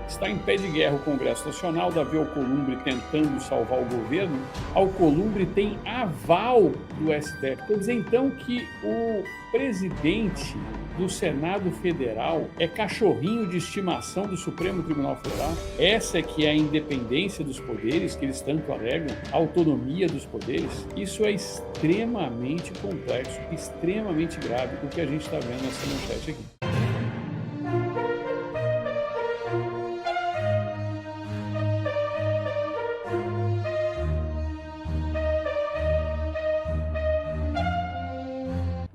Está em pé de guerra o Congresso Nacional, Davi Alcolumbre tentando salvar o governo. Alcolumbre tem aval do STF. Quer dizer, então, que o presidente do Senado Federal é cachorrinho de estimação do Supremo Tribunal Federal? Essa é que é a independência dos poderes, que eles tanto alegam, a autonomia dos poderes? Isso é extremamente complexo, extremamente grave, o que a gente está vendo nessa manchete aqui.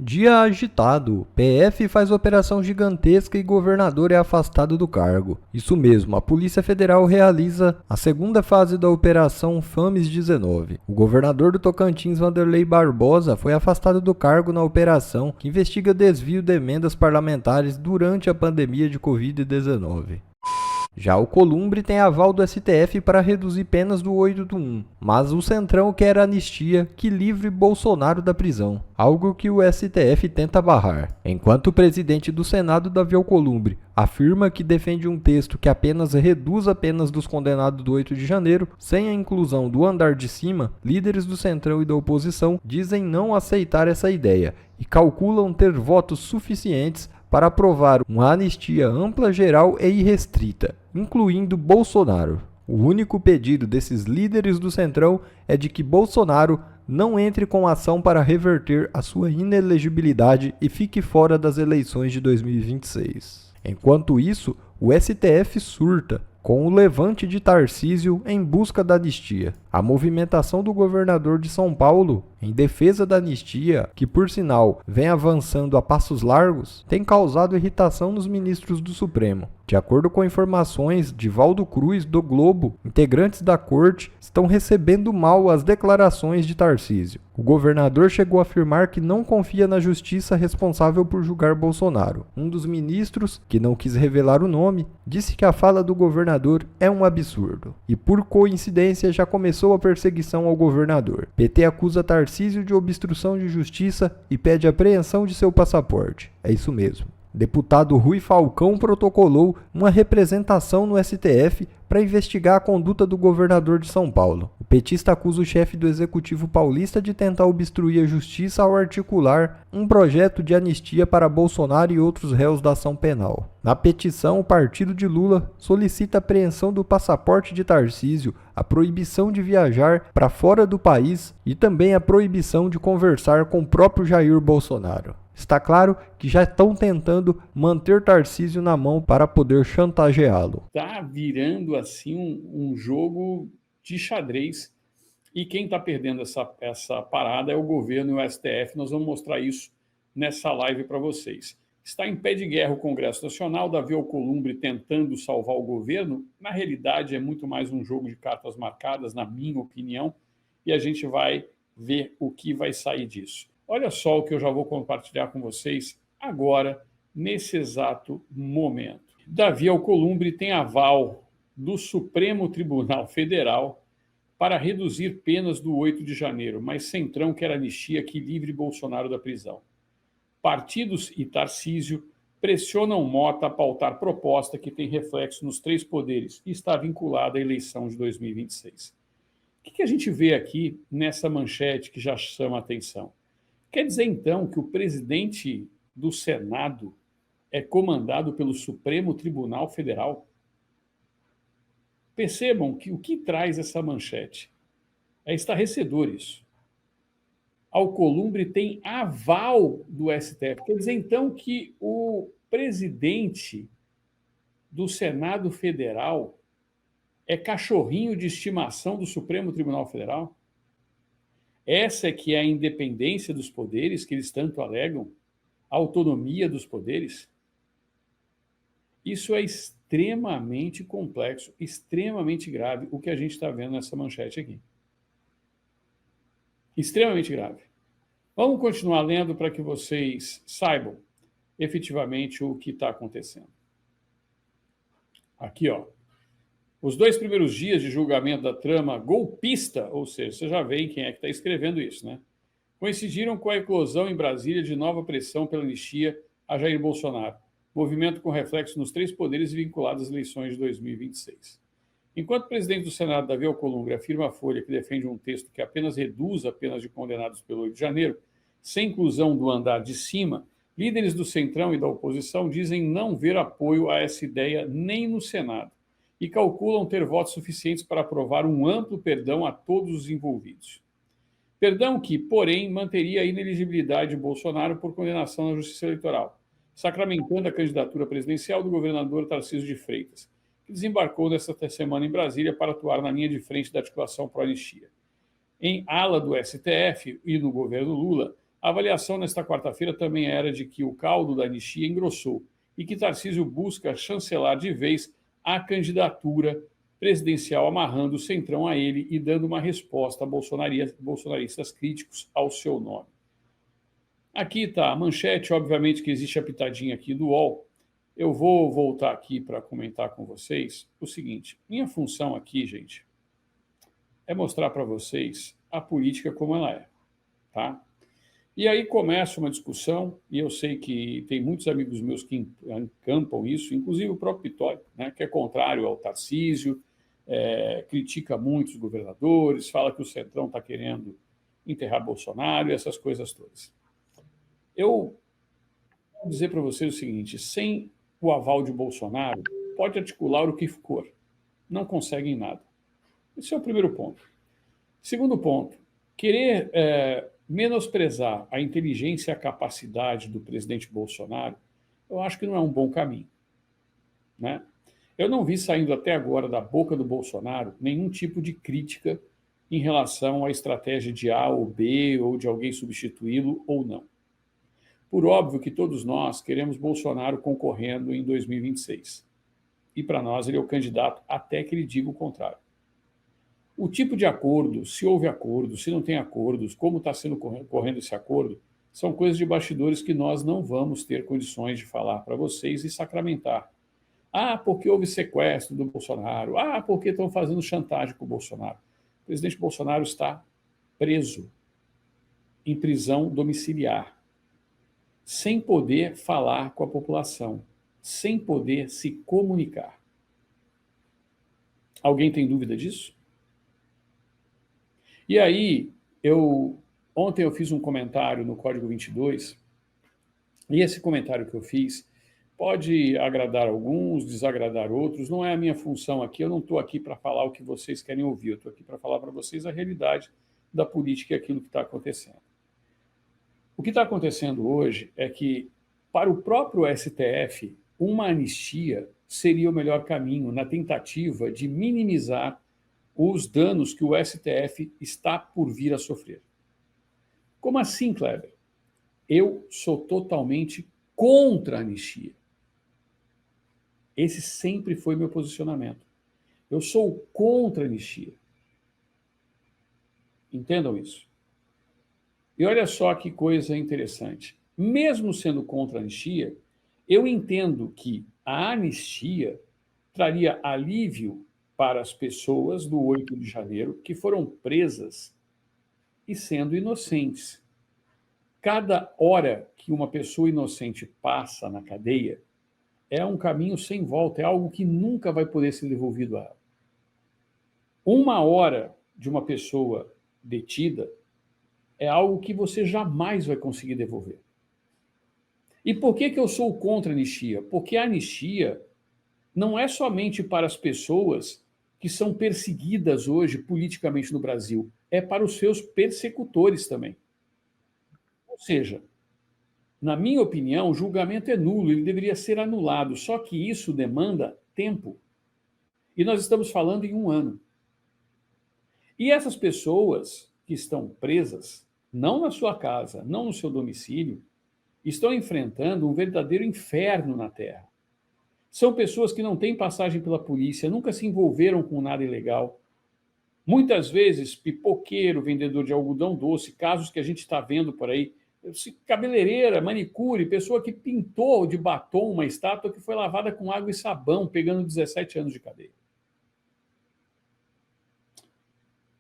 Dia agitado. PF faz operação gigantesca e governador é afastado do cargo. Isso mesmo, a Polícia Federal realiza a segunda fase da Operação Fames 19. O governador do Tocantins, Wanderley Barbosa, foi afastado do cargo na operação que investiga desvio de emendas parlamentares durante a pandemia de Covid-19. Já o Alcolumbre tem aval do STF para reduzir penas do 881, mas o Centrão quer anistia que livre Bolsonaro da prisão, algo que o STF tenta barrar. Enquanto o presidente do Senado, Davi Alcolumbre, afirma que defende um texto que apenas reduz as penas dos condenados do 8 de janeiro, sem a inclusão do andar de cima, líderes do Centrão e da oposição dizem não aceitar essa ideia e calculam ter votos suficientes para aprovar uma anistia ampla, geral e irrestrita, incluindo Bolsonaro. O único pedido desses líderes do Centrão é de que Bolsonaro não entre com ação para reverter a sua inelegibilidade e fique fora das eleições de 2026. Enquanto isso, o STF surta com o levante de Tarcísio em busca da anistia. A movimentação do governador de São Paulo em defesa da anistia, que por sinal vem avançando a passos largos, tem causado irritação nos ministros do Supremo. De acordo com informações de Valdo Cruz, do Globo, integrantes da corte estão recebendo mal as declarações de Tarcísio. O governador chegou a afirmar que não confia na justiça responsável por julgar Bolsonaro. Um dos ministros, que não quis revelar o nome, disse que a fala do governador é um absurdo. E por coincidência já começou a perseguição ao governador. PT acusa Tarcísio de obstrução de justiça e pede apreensão de seu passaporte. É isso mesmo. Deputado Rui Falcão protocolou uma representação no STF para investigar a conduta do governador de São Paulo. O petista acusa o chefe do executivo paulista de tentar obstruir a justiça ao articular um projeto de anistia para Bolsonaro e outros réus da ação penal. Na petição, o partido de Lula solicita a apreensão do passaporte de Tarcísio, a proibição de viajar para fora do país e também a proibição de conversar com o próprio Jair Bolsonaro. Está claro que já estão tentando manter Tarcísio na mão para poder chantageá-lo. Está virando assim um jogo de xadrez e quem está perdendo essa parada é o governo e o STF. Nós vamos mostrar isso nessa live para vocês. Está em pé de guerra o Congresso Nacional, Davi Alcolumbre tentando salvar o governo. Na realidade, é muito mais um jogo de cartas marcadas, na minha opinião, e a gente vai ver o que vai sair disso. Olha só o que eu já vou compartilhar com vocês agora, nesse exato momento. Davi Alcolumbre tem aval do Supremo Tribunal Federal para reduzir penas do 8 de janeiro, mas Centrão quer anistia que livre Bolsonaro da prisão. Partidos e Tarcísio pressionam Mota a pautar proposta que tem reflexo nos três poderes e está vinculada à eleição de 2026. O que a gente vê aqui nessa manchete que já chama a atenção? Quer dizer, então, que o presidente do Senado é comandado pelo Supremo Tribunal Federal? Percebam que o que traz essa manchete é estarrecedor isso. Alcolumbre tem aval do STF. Quer dizer, então, que o presidente do Senado Federal é cachorrinho de estimação do Supremo Tribunal Federal? Essa é que é a independência dos poderes, que eles tanto alegam, a autonomia dos poderes? Isso é extremamente complexo, extremamente grave, o que a gente está vendo nessa manchete aqui. Extremamente grave. Vamos continuar lendo para que vocês saibam efetivamente o que está acontecendo. Aqui, ó. Os 2 primeiros dias de julgamento da trama golpista, ou seja, você já vê quem é que está escrevendo isso, né? Coincidiram com a eclosão em Brasília de nova pressão pela anistia a Jair Bolsonaro. movimento com reflexo nos três poderes vinculados às eleições de 2026. Enquanto o presidente do Senado, Davi Alcolumbre, afirma à Folha que defende um texto que apenas reduz a penas de condenados pelo 8 de janeiro, sem inclusão do andar de cima, líderes do Centrão e da oposição dizem não ver apoio a essa ideia nem no Senado e calculam ter votos suficientes para aprovar um amplo perdão a todos os envolvidos. Perdão que, porém, manteria a inelegibilidade de Bolsonaro por condenação na Justiça Eleitoral, sacramentando a candidatura presidencial do governador Tarcísio de Freitas, que desembarcou nesta semana em Brasília para atuar na linha de frente da articulação pró-anistia. Em ala do STF e no governo Lula, a avaliação nesta quarta-feira também era de que o caldo da anistia engrossou e que Tarcísio busca chancelar de vez a candidatura presidencial, amarrando o Centrão a ele e dando uma resposta a bolsonaristas críticos ao seu nome. Aqui está a manchete, obviamente que existe a pitadinha aqui do UOL. Eu vou voltar aqui para comentar com vocês o seguinte. Minha função aqui, gente, é mostrar para vocês a política como ela é, tá? E aí começa uma discussão, e eu sei que tem muitos amigos meus que encampam isso, inclusive o próprio Pitório, né, que é contrário ao Tarcísio, critica muito os governadores, fala que o Centrão está querendo enterrar Bolsonaro e essas coisas todas. Eu vou dizer para vocês o seguinte, sem o aval de Bolsonaro, pode articular o que for, não conseguem nada. Esse é o primeiro ponto. Segundo ponto, querer menosprezar a inteligência e a capacidade do presidente Bolsonaro, eu acho que não é um bom caminho, né? Eu não vi saindo até agora da boca do Bolsonaro nenhum tipo de crítica em relação à estratégia de A ou B, ou de alguém substituí-lo ou não. Por óbvio que todos nós queremos Bolsonaro concorrendo em 2026. E para nós ele é o candidato até que ele diga o contrário. O tipo de acordo, se houve acordo, se não tem acordos, como está sendo correndo esse acordo, são coisas de bastidores que nós não vamos ter condições de falar para vocês e sacramentar. Ah, porque houve sequestro do Bolsonaro. Ah, porque estão fazendo chantagem com o Bolsonaro. O presidente Bolsonaro está preso, em prisão domiciliar, sem poder falar com a população, sem poder se comunicar. Alguém tem dúvida disso? E aí, ontem eu fiz um comentário no Código 22, e esse comentário que eu fiz pode agradar alguns, desagradar outros, não é a minha função aqui, eu não estou aqui para falar o que vocês querem ouvir, eu estou aqui para falar para vocês a realidade da política e aquilo que está acontecendo. O que está acontecendo hoje é que, para o próprio STF, uma anistia seria o melhor caminho na tentativa de minimizar os danos que o STF está por vir a sofrer. Como assim, Kleber? Eu sou totalmente contra a anistia. Esse sempre foi meu posicionamento. Eu sou contra a anistia. Entendam isso. E olha só que coisa interessante. Mesmo sendo contra a anistia, eu entendo que a anistia traria alívio para as pessoas do 8 de janeiro que foram presas e sendo inocentes. Cada hora que uma pessoa inocente passa na cadeia é um caminho sem volta, é algo que nunca vai poder ser devolvido a ela. Uma hora de uma pessoa detida é algo que você jamais vai conseguir devolver. E por que eu sou contra a anistia? Porque a anistia não é somente para as pessoas que são perseguidas hoje politicamente no Brasil, é para os seus persecutores também. Ou seja, na minha opinião, o julgamento é nulo, ele deveria ser anulado, só que isso demanda tempo. E nós estamos falando em 1 ano. E essas pessoas que estão presas, não na sua casa, não no seu domicílio, estão enfrentando um verdadeiro inferno na Terra. São pessoas que não têm passagem pela polícia, nunca se envolveram com nada ilegal. Muitas vezes, pipoqueiro, vendedor de algodão doce, casos que a gente está vendo por aí, cabeleireira, manicure, pessoa que pintou de batom uma estátua que foi lavada com água e sabão, pegando 17 anos de cadeia.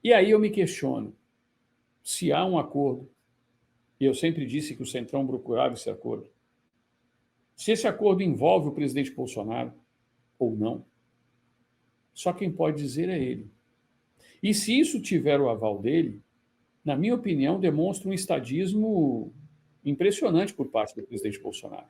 E aí eu me questiono, se há um acordo, e eu sempre disse que o Centrão procurava esse acordo, Se esse acordo envolve o presidente Bolsonaro ou não, só quem pode dizer é ele. E se isso tiver o aval dele, na minha opinião, demonstra um estadismo impressionante por parte do presidente Bolsonaro.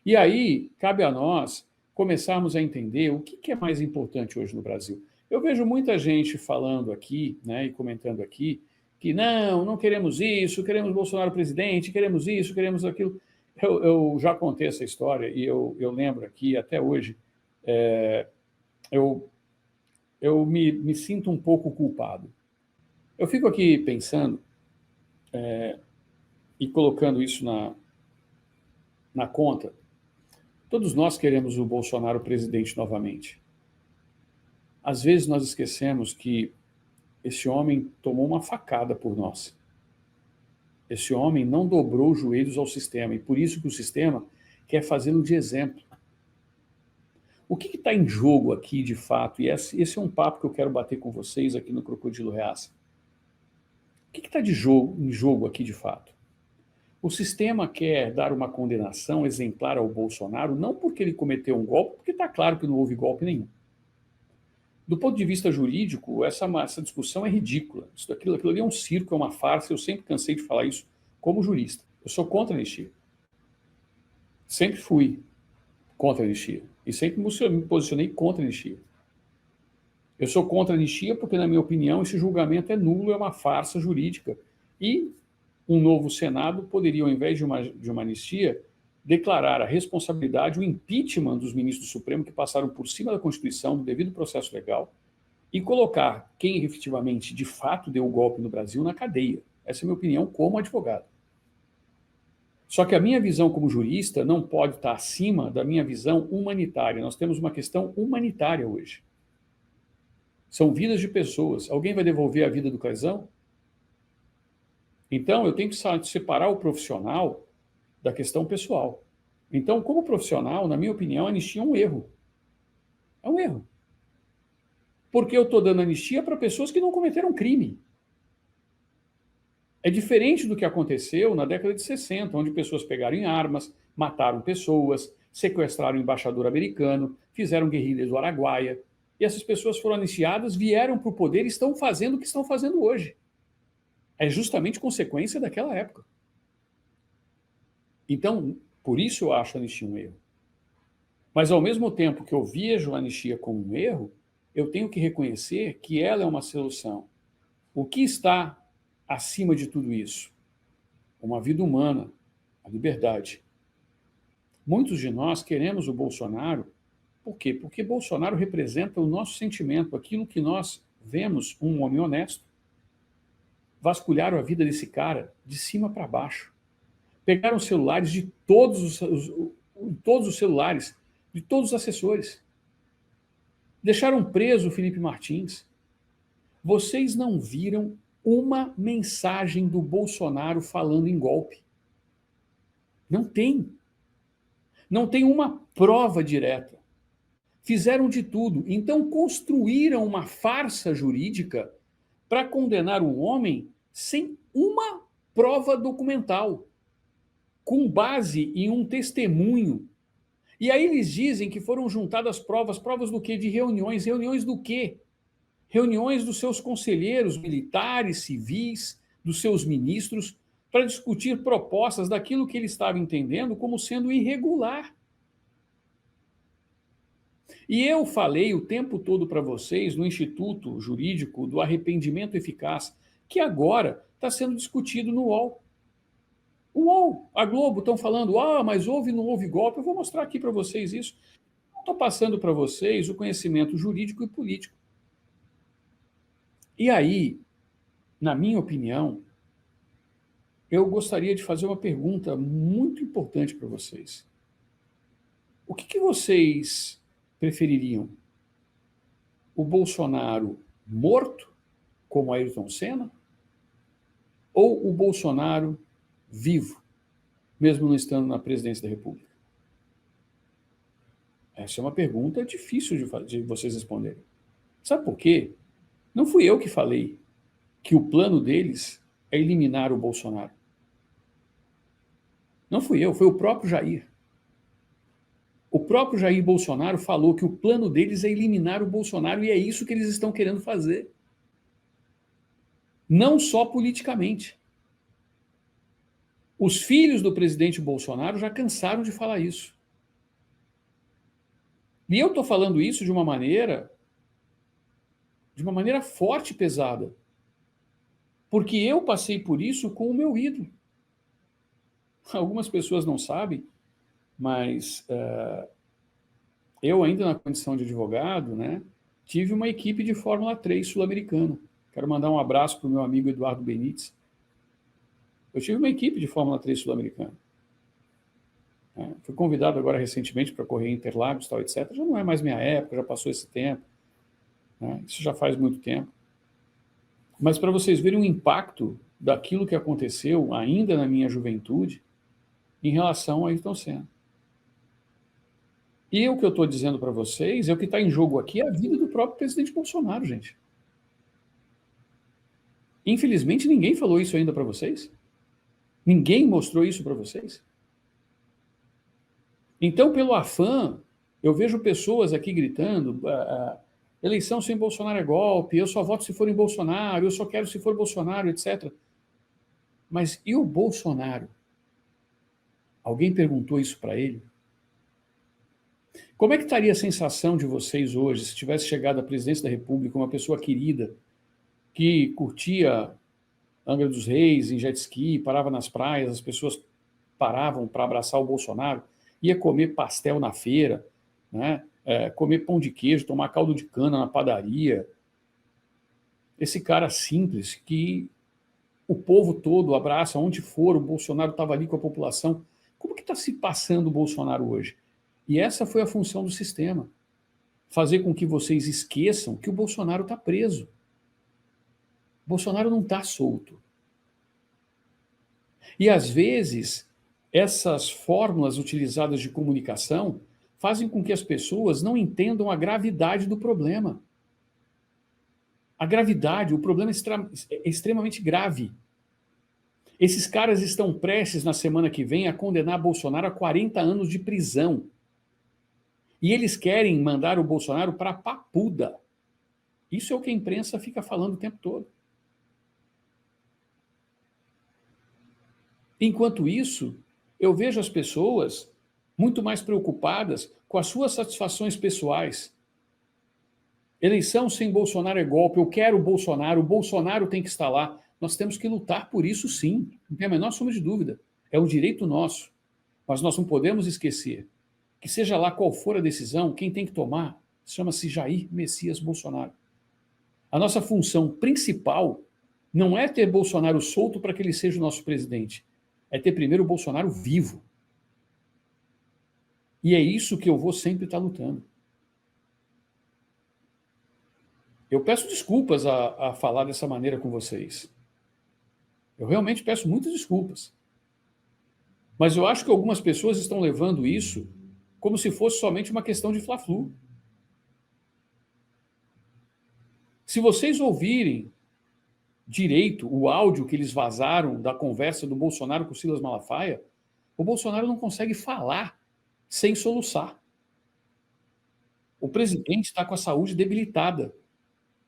E aí, cabe a nós começarmos a entender o que é mais importante hoje no Brasil. Eu vejo muita gente falando aqui, né, e comentando aqui, que não queremos isso, queremos Bolsonaro presidente, queremos isso, queremos aquilo. Eu já contei essa história e eu lembro aqui, até hoje, eu me sinto um pouco culpado. Eu fico aqui pensando e colocando isso na conta. Todos nós queremos o Bolsonaro presidente novamente. Às vezes nós esquecemos que esse homem tomou uma facada por nós. Esse homem não dobrou os joelhos ao sistema, e por isso que o sistema quer fazê-lo de exemplo. O que está em jogo aqui, de fato, e esse é um papo que eu quero bater com vocês aqui no Crocodilo Reaça. O que está em jogo aqui, de fato? O sistema quer dar uma condenação exemplar ao Bolsonaro, não porque ele cometeu um golpe, porque está claro que não houve golpe nenhum. Do ponto de vista jurídico, essa discussão é ridícula. Aquilo ali é um circo, é uma farsa. Eu sempre cansei de falar isso como jurista. Eu sou contra a anistia. Sempre fui contra a anistia. E sempre me posicionei contra a anistia. Eu sou contra a anistia porque, na minha opinião, esse julgamento é nulo, é uma farsa jurídica. E um novo Senado poderia, ao invés de uma anistia, declarar a responsabilidade, o impeachment dos ministros do Supremo que passaram por cima da Constituição, do devido processo legal, e colocar quem efetivamente, de fato, deu o golpe no Brasil na cadeia. Essa é a minha opinião como advogado. Só que a minha visão como jurista não pode estar acima da minha visão humanitária. Nós temos uma questão humanitária hoje. São vidas de pessoas. Alguém vai devolver a vida do Casão? Então, eu tenho que separar o profissional da questão pessoal. Então, como profissional, na minha opinião, a anistia é um erro. É um erro. Porque eu estou dando anistia para pessoas que não cometeram crime. É diferente do que aconteceu na década de 60, onde pessoas pegaram em armas, mataram pessoas, sequestraram o embaixador americano, fizeram guerrilhas do Araguaia, e essas pessoas foram anistiadas, vieram para o poder e estão fazendo o que estão fazendo hoje. É justamente consequência daquela época. Então, por isso eu acho a anistia um erro. Mas, ao mesmo tempo que eu vejo a anistia como um erro, eu tenho que reconhecer que ela é uma solução. O que está acima de tudo isso? Uma vida humana, a liberdade. Muitos de nós queremos o Bolsonaro. Por quê? Porque Bolsonaro representa o nosso sentimento, aquilo que nós vemos um homem honesto. Vasculharam a vida desse cara de cima para baixo. Pegaram os celulares de todos os celulares, de todos os assessores. Deixaram preso o Felipe Martins. Vocês não viram uma mensagem do Bolsonaro falando em golpe. Não tem. Não tem uma prova direta. Fizeram de tudo. Então construíram uma farsa jurídica para condenar um homem sem uma prova documental, com base em um testemunho. E aí eles dizem que foram juntadas provas do quê? De reuniões. Reuniões do quê? Reuniões dos seus conselheiros militares, civis, dos seus ministros, para discutir propostas daquilo que ele estava entendendo como sendo irregular. E eu falei o tempo todo para vocês no Instituto Jurídico do Arrependimento Eficaz, que agora está sendo discutido no UOL. O UOL, a Globo, estão falando, mas houve, não houve golpe. Eu vou mostrar aqui para vocês isso. Estou passando para vocês o conhecimento jurídico e político. E aí, na minha opinião, eu gostaria de fazer uma pergunta muito importante para vocês. O que vocês prefeririam? O Bolsonaro morto, como Ayrton Senna? Ou o Bolsonaro vivo, mesmo não estando na presidência da República? Essa é uma pergunta difícil de vocês responderem. Sabe por quê? Não fui eu que falei que o plano deles é eliminar o Bolsonaro. Não fui eu, foi o próprio Jair. O próprio Jair Bolsonaro falou que o plano deles é eliminar o Bolsonaro e é isso que eles estão querendo fazer. Não só politicamente. Os filhos do presidente Bolsonaro já cansaram de falar isso. E eu estou falando isso de uma maneira forte e pesada. Porque eu passei por isso com o meu ídolo. Algumas pessoas não sabem, mas eu ainda na condição de advogado, né, tive uma equipe de Fórmula 3 sul-americana. Quero mandar um abraço para o meu amigo Eduardo Benites. Eu tive uma equipe de Fórmula 3 sul-americana. Fui convidado agora recentemente para correr em Interlagos, tal, etc. Já não é mais minha época, já passou esse tempo. Né? Isso já faz muito tempo. Mas para vocês verem o impacto daquilo que aconteceu ainda na minha juventude em relação a Ayrton Senna. E o que eu estou dizendo para vocês é o que está em jogo aqui é a vida do próprio presidente Bolsonaro, gente. Infelizmente, ninguém falou isso ainda para vocês. Ninguém mostrou isso para vocês. Então, pelo afã, eu vejo pessoas aqui gritando, eleição sem Bolsonaro é golpe, eu só voto se for em Bolsonaro, eu só quero se for Bolsonaro, etc. Mas e o Bolsonaro? Alguém perguntou isso para ele? Como é que estaria a sensação de vocês hoje se tivesse chegado à presidência da República uma pessoa querida que curtia Angra dos Reis em jet ski, parava nas praias, as pessoas paravam para abraçar o Bolsonaro, ia comer pastel na feira, né? Comer pão de queijo, tomar caldo de cana na padaria. Esse cara simples que o povo todo abraça, onde for, o Bolsonaro estava ali com a população. Como que está se passando o Bolsonaro hoje? E essa foi a função do sistema. Fazer com que vocês esqueçam que o Bolsonaro está preso. O Bolsonaro não está solto. E, às vezes, essas fórmulas utilizadas de comunicação fazem com que as pessoas não entendam a gravidade do problema. A gravidade, o problema é extremamente grave. Esses caras estão prestes, na semana que vem, a condenar Bolsonaro a 40 anos de prisão. E eles querem mandar o Bolsonaro para a Papuda. Isso é o que a imprensa fica falando o tempo todo. Enquanto isso, eu vejo as pessoas muito mais preocupadas com as suas satisfações pessoais. Eleição sem Bolsonaro é golpe, eu quero o Bolsonaro tem que estar lá. Nós temos que lutar por isso sim, não tem a menor sombra de dúvida. É um direito nosso. Mas nós não podemos esquecer que seja lá qual for a decisão, quem tem que tomar chama-se Jair Messias Bolsonaro. A nossa função principal não é ter Bolsonaro solto para que ele seja o nosso presidente. É ter primeiro o Bolsonaro vivo. E é isso que eu vou sempre estar lutando. Eu peço desculpas a falar dessa maneira com vocês. Eu realmente peço muitas desculpas. Mas eu acho que algumas pessoas estão levando isso como se fosse somente uma questão de fla-flu. Se vocês ouvirem direito o áudio que eles vazaram da conversa do Bolsonaro com o Silas Malafaia, o Bolsonaro não consegue falar sem soluçar. O presidente está com a saúde debilitada,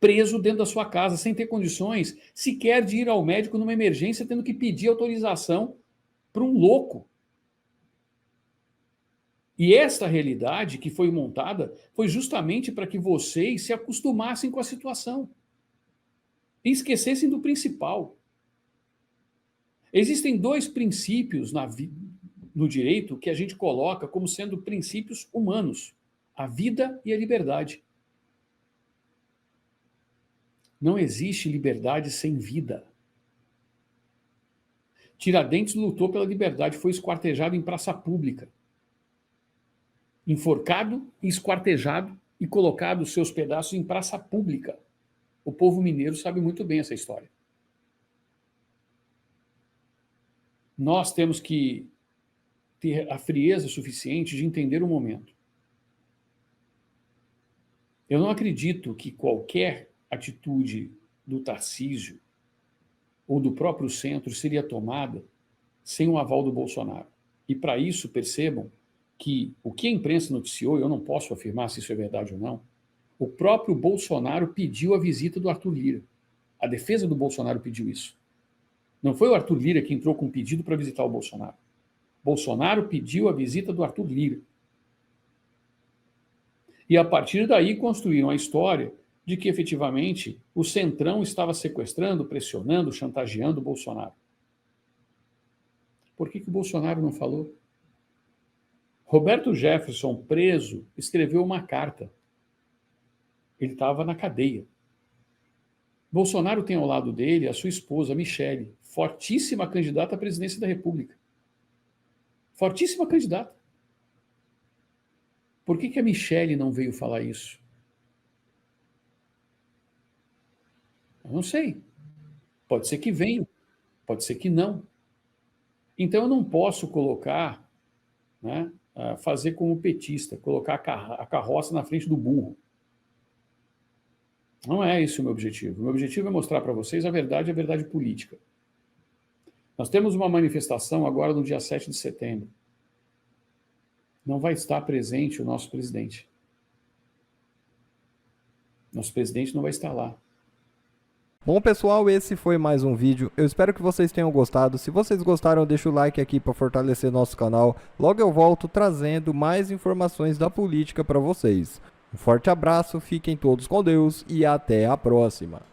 preso dentro da sua casa, sem ter condições sequer de ir ao médico numa emergência, tendo que pedir autorização para um louco. E esta realidade que foi montada foi justamente para que vocês se acostumassem com a situação e esquecessem do principal. Existem dois princípios no direito que a gente coloca como sendo princípios humanos: a vida e a liberdade. Não existe liberdade sem vida. Tiradentes lutou pela liberdade, foi esquartejado em praça pública. Enforcado, esquartejado e colocado os seus pedaços em praça pública. O povo mineiro sabe muito bem essa história. Nós temos que ter a frieza suficiente de entender o momento. Eu não acredito que qualquer atitude do Tarcísio ou do próprio centro seria tomada sem o aval do Bolsonaro. E para isso, percebam que o que a imprensa noticiou, eu não posso afirmar se isso é verdade ou não, o próprio Bolsonaro pediu a visita do Arthur Lira. A defesa do Bolsonaro pediu isso. Não foi o Arthur Lira que entrou com um pedido para visitar o Bolsonaro. Bolsonaro pediu a visita do Arthur Lira. E a partir daí construíram a história de que efetivamente o Centrão estava sequestrando, pressionando, chantageando o Bolsonaro. Por que o Bolsonaro não falou? Roberto Jefferson, preso, escreveu uma carta. Ele estava na cadeia. Bolsonaro tem ao lado dele a sua esposa, Michele, fortíssima candidata à presidência da República. Fortíssima candidata. Por que a Michele não veio falar isso? Eu não sei. Pode ser que venha, pode ser que não. Então eu não posso colocar, né, fazer como petista, colocar a carroça na frente do burro. Não é esse o meu objetivo. O meu objetivo é mostrar para vocês a verdade política. Nós temos uma manifestação agora no dia 7 de setembro. Não vai estar presente o nosso presidente. Nosso presidente não vai estar lá. Bom, pessoal, esse foi mais um vídeo. Eu espero que vocês tenham gostado. Se vocês gostaram, deixa o like aqui para fortalecer nosso canal. Logo eu volto trazendo mais informações da política para vocês. Um forte abraço, fiquem todos com Deus e até a próxima.